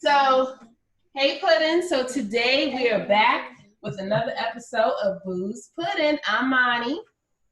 So, hey Puddin. So today we are back with another episode of Boo's Puddin. I'm Monty.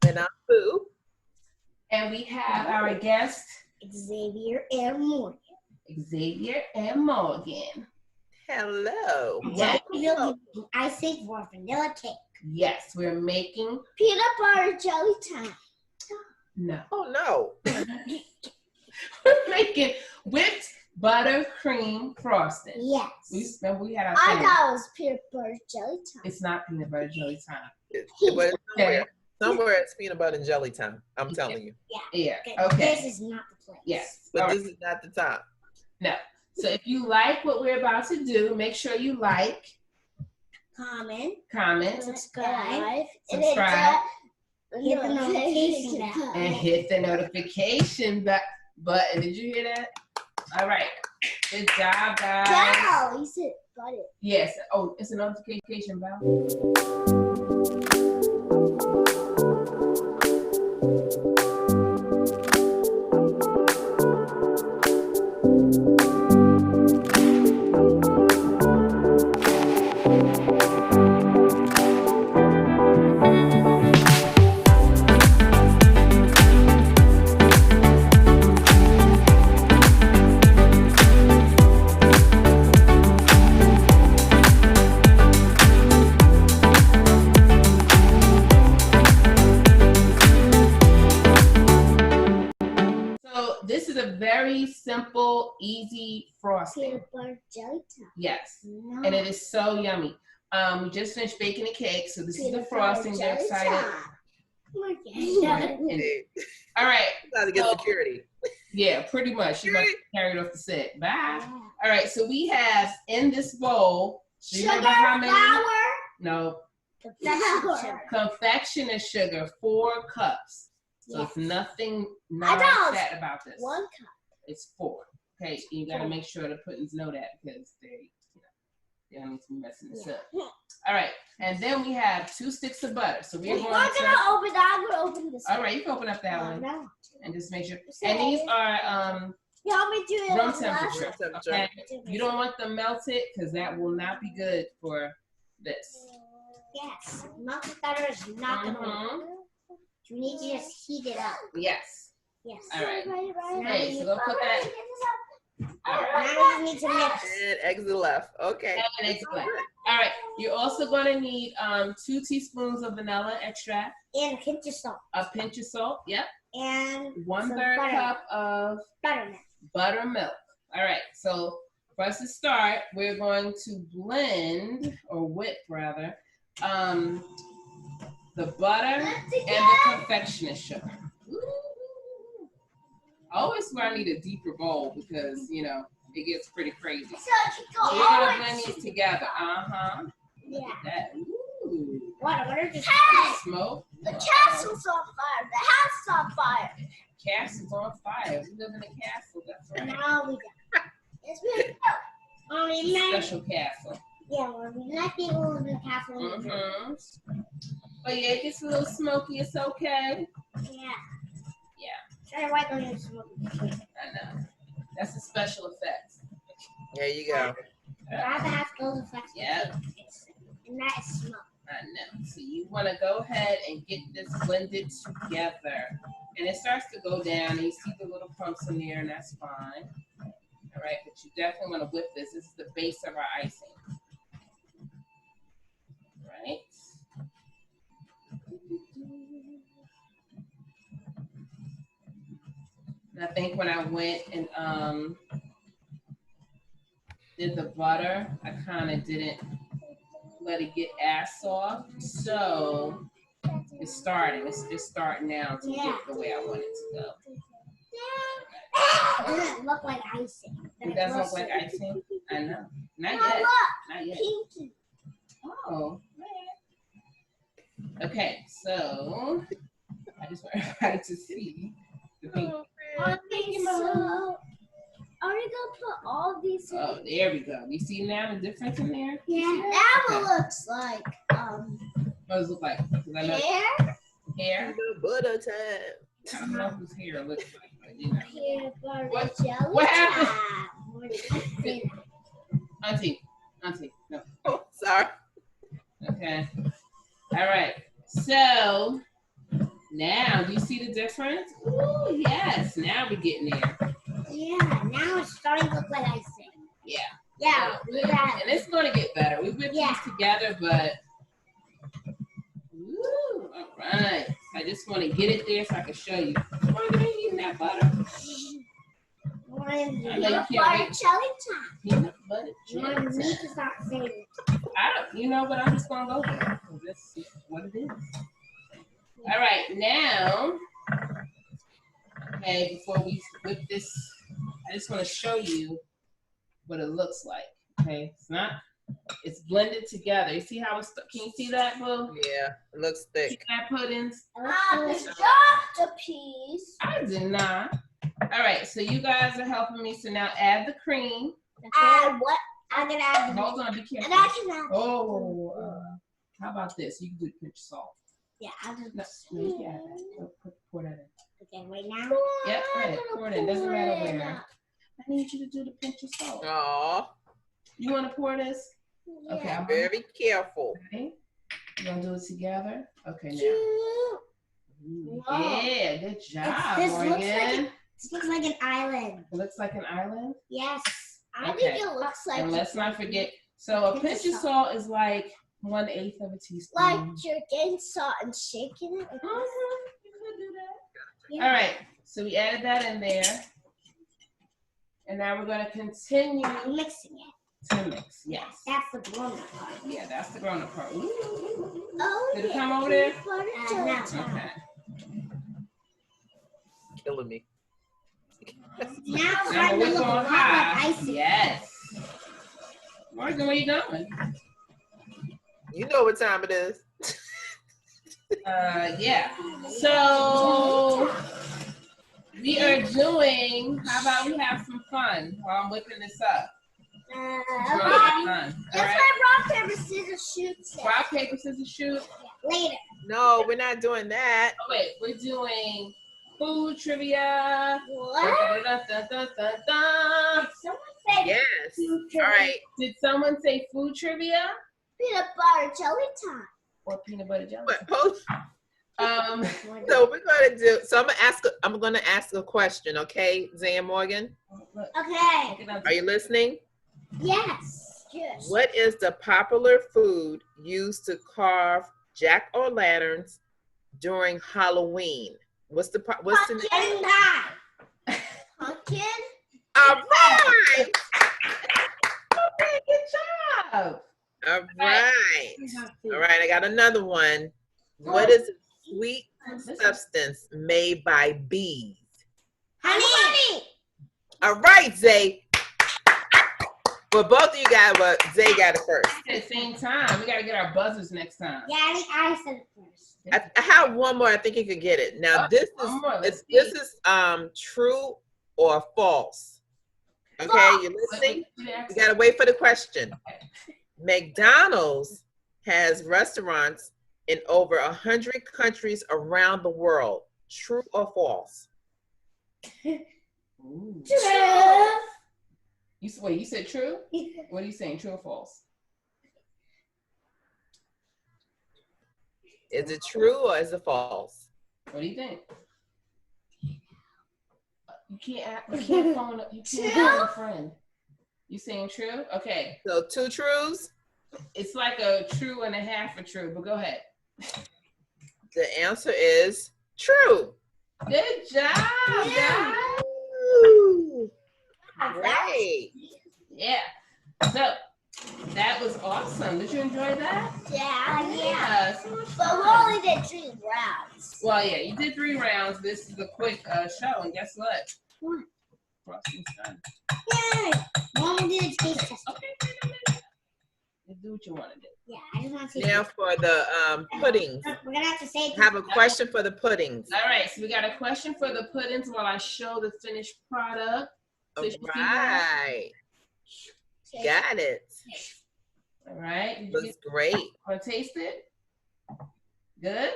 And I'm Boo. And we have our guest, Xavier and Morgan. Xavier and Morgan. Hello. Yes. Icing for vanilla cake. Yes, we're making Peanut butter jelly time. no. Oh no. We're making whipped buttercream frosting. Yes. We had our I thing. thought it was peanut butter jelly time. It's not peanut butter jelly time. But somewhere it's peanut butter and jelly time. I'm telling you. Yeah. Okay. This is not the place. Yes. But All this right. is not the time. No. So if you like what we're about to do, make sure you like, Comment. subscribe, Hit the notification bell. and hit the notification button. Did you hear that? All right. Good job, guys. Wow, you said butter. Yes. Oh, it's a notification bell. So this is a very simple, easy frosting. Peanut butter jelly time. Yes. No. And it is so yummy. We just finished baking the cake, so this is the Peanut frosting. butter We're jelly excited. time. And- Hey, all right. gotta get So- security. Yeah, pretty much. She must carry it off the set. Bye. All right. So we have in this bowl. Do you Sugar, remember how many? flour, No. flour. Confectioner sugar, 4 cups. So Yes. it's nothing I thought it was sad about this. 1 cup. It's 4. Okay, you gotta make sure the puddings know that because they don't need to be messing this up. All right, and then we have 2 sticks of butter. So we're I'm going gonna to. open that. I'm gonna open this. All right, you can open up that one. one No. and just make sure. And these are You want me to do it room on the temperature. left? Temperature. And you don't want them melted because that will not be good for this. Yes. Melted butter is not gonna Mhm. work. You need to just heat it up. Yes. Yes. All right. Now Okay, so you- go put that. All right. Now you need to mix. And exit left. Okay. And eggs black. All right. You're also going to need 2 teaspoons of vanilla extract, And a pinch of salt. a pinch of salt. Yep. And 1/3 butter. cup of buttermilk. buttermilk. All right. So for us to start, we're going to blend or whip rather the butter and the confectioner sugar. I always swear I need a deeper bowl because it gets pretty crazy. So you So go we're all gonna the blend way these together. Look Yeah. at that. Ooh. What just Smoke. The castle's on fire. The house is on fire. Castle's on fire. We live in a castle. That's right. Now we go. It's been only Special castle. Yeah, well, we like the old castle. Mm-hmm. But yeah, it gets a little smoky. It's okay. Yeah. Yeah. Try to wipe on your smoke. I know. That's a special effect. There you go. I have those effects. Yeah. And that is smoke. I know. So you want to go ahead and get this blended together. And it starts to go down, and you see the little clumps in there, and that's fine. All right, but you definitely want to whip this. This is the base of our icing. Right? And I think when I went and did the butter, I kind of didn't let it get as soft. So it's starting. It's just starting now to get the way I want it to go. It doesn't look like icing. It doesn't look like icing? I know. Not Oh, yet. look. Not yet. Pinky. Oh. Okay, so I just want everybody to see the pink. Okay, so are we gonna put all these in? Oh, there we go. You see now the difference in there? Yeah, that Okay. one looks like What does it look like? 'Cause I know hair. hair. The butter time. I don't know whose hair looks like, but you know. Peanut butter What- jelly what happened? time. What do you think? Auntie, no. Oh, sorry. Okay. All right. So now, do you see the difference? Ooh, yes. Now we're getting there. Yeah, now it's starting to look like icing. Yeah. Yeah, And it's going to get better. We whipped these together, but ooh, all right. I just want to get it there so I can show you. Why are you eating that butter? Peanut butter jelly time. Peanut butter My jelly. meat is not saying it. I don't, you know, but I'm just going to go there. This is what it is. All right, now, okay, before we whip this, I just want to show you what it looks like. Okay, it's blended together. You see how it's, can you see that, Boo? Yeah, it looks thick. That puddings? It's dropped a piece. I did not. All right, so you guys are helping me. So now add the cream. Add what? I'm gonna add the Hold on, be careful. And I can add. Oh, how about this? You can do the pinch of salt. Yeah, I'll do No, this. no, you can add that. Pour that in. Okay, right now. Yep, go ahead. Pour it in. Doesn't matter where. I need you to do the pinch of salt. Aw, You want to pour this? Okay, Yeah. I'm very careful. ready. You gonna do it together? Okay, now. Ooh, Whoa. yeah, good job, This looks Morgan. This looks like an island. It looks like an island. Yes. I Okay. think it looks like. And let's not forget. So a pinch of salt is like 1/8 of a teaspoon. Like you're getting salt and shaking it. You could do that. All right. So we added that in there, and now we're gonna continue I'm mixing it. to mix. Yes. That's the grown-up part. Yeah, that's the grown-up part. Ooh. Oh, Did it come over there? No. Okay. Killing me. Now it's Now starting to we're look a going lot like high. icing. Yes. Morgan, where you going? You know what time it is. Yeah. So we are doing. How about we have some fun while I'm whipping this up? It's gonna be Okay. fun. All That's right. why rock, paper, scissors, shoot said. Rock, paper, scissors, shoot. Later. No, we're not doing that. Oh wait, we're doing food trivia. What? Da, da, da, da, da. Someone said Yes. food All trivia. right. Did someone say food trivia Peanut butter jelly time. or peanut butter jelly? But post. Um, So we're gonna do. So I'm gonna ask a question. Okay, Zan Morgan, look, Okay. look at are you listening? Yes. Yes. What is the popular food used to carve jack-o'-lanterns during Halloween? What's the Pumpkin pie. Pumpkin. All right. Okay, good job. All right. All right. I got another one. What is a sweet substance made by bees? Honey. All right, Zay. But both of you got what Zay got it first. At the same time, we gotta get our buzzers next time. Yeah, I think I said it first. I have one more. I think you could get it. Now this one more. Let's is true or false. Okay, False. you listening? You gotta wait for the question. McDonald's has restaurants in over 100 countries around the world. True or false? Ooh. True. You said true? What are you saying? True or false? Is it true or is it false? What do you think? You can't phone up. You can't phone a friend. You saying true? Okay. So 2 trues. It's like a true and a half a true, but go ahead. The answer is true. Good job, Yeah. guys. Woo. Great. Yeah. So that was awesome. Did you enjoy that? Yeah. So much But we fun. only did 3 rounds. Well, yeah, you did 3 rounds. This is a quick show, and guess what? What? Frosting's done. Yay. Mom did a taste test. Okay. Just do what you want to do. Yeah, I just want to say. Now for the puddings. We're gonna have to say. I have a question for the puddings. All right, so we got a question for the puddings while I show the finished product. So All you see that? right. Got it. All right. Looks great. Want to taste it? Good?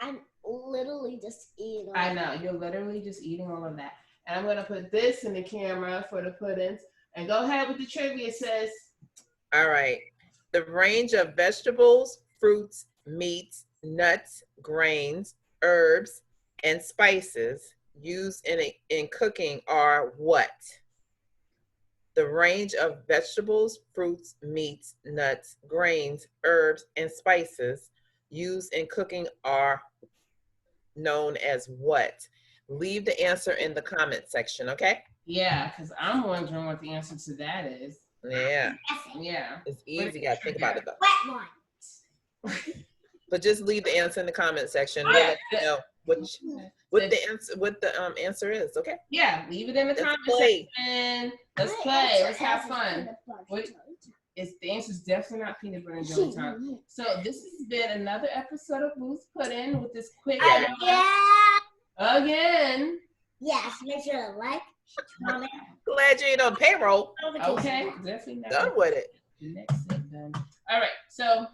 I'm literally just eating. I know. You're literally just eating all of that. And I'm going to put this in the camera for the puddings. And go ahead with the trivia, sis. All right. The range of vegetables, fruits, meats, nuts, grains, herbs, and spices used in cooking are what? The range of vegetables, fruits, meats, nuts, grains, herbs, and spices used in cooking are known as what? Leave the answer in the comment section, okay? Yeah, because I'm wondering what the answer to that is. Yeah, Yeah. it's easy. You gotta think about it though. Wet one. But just leave the answer in the comment section. We'll Yeah. let you know what the answer is, okay? Yeah, leave it in the Let's comment play. section. Let's play. Let's have fun. The answer is definitely not peanut butter and jelly time. So this has been another episode of Boo's Pudding with this quick again. Yes, make sure to like, comment. Glad you ain't on payroll. Okay, definitely not. Done with it. Next thing done. All right, so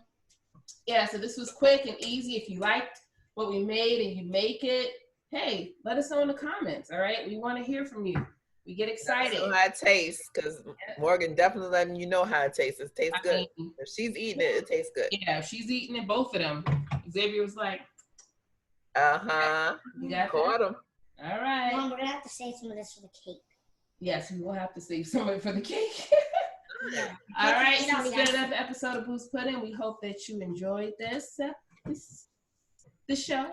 yeah, so this was quick and easy. If you liked what we made and you make it, hey, let us know in the comments. All right, we want to hear from you. We get excited. Know how it tastes, because Morgan definitely letting you know how it tastes. It tastes good. If she's eating it, it tastes good. Yeah, she's eating it, both of them. Xavier was like, You got caught him. all right. Mom, we're gonna have to save some of this for the cake. Yes, we will have to save some of it for the cake. Yeah. All right, It's so on it's the been ice. another episode of Boo's Pudding. We hope that you enjoyed this show,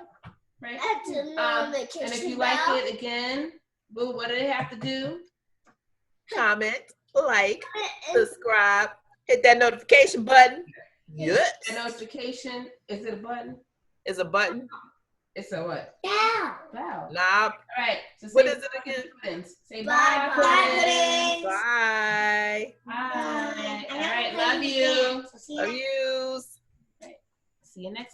right? And if you like it again, Boo, what do they have to do? Comment, like, subscribe, hit that notification button. Yes. The notification, is it a button? It's a button. It's a what? Yeah. Wow. Nah. All right. So What say is it again? puddings. Say Bye, bye, puddings. Bye. Bye. All right. Love you. Love yous. See you next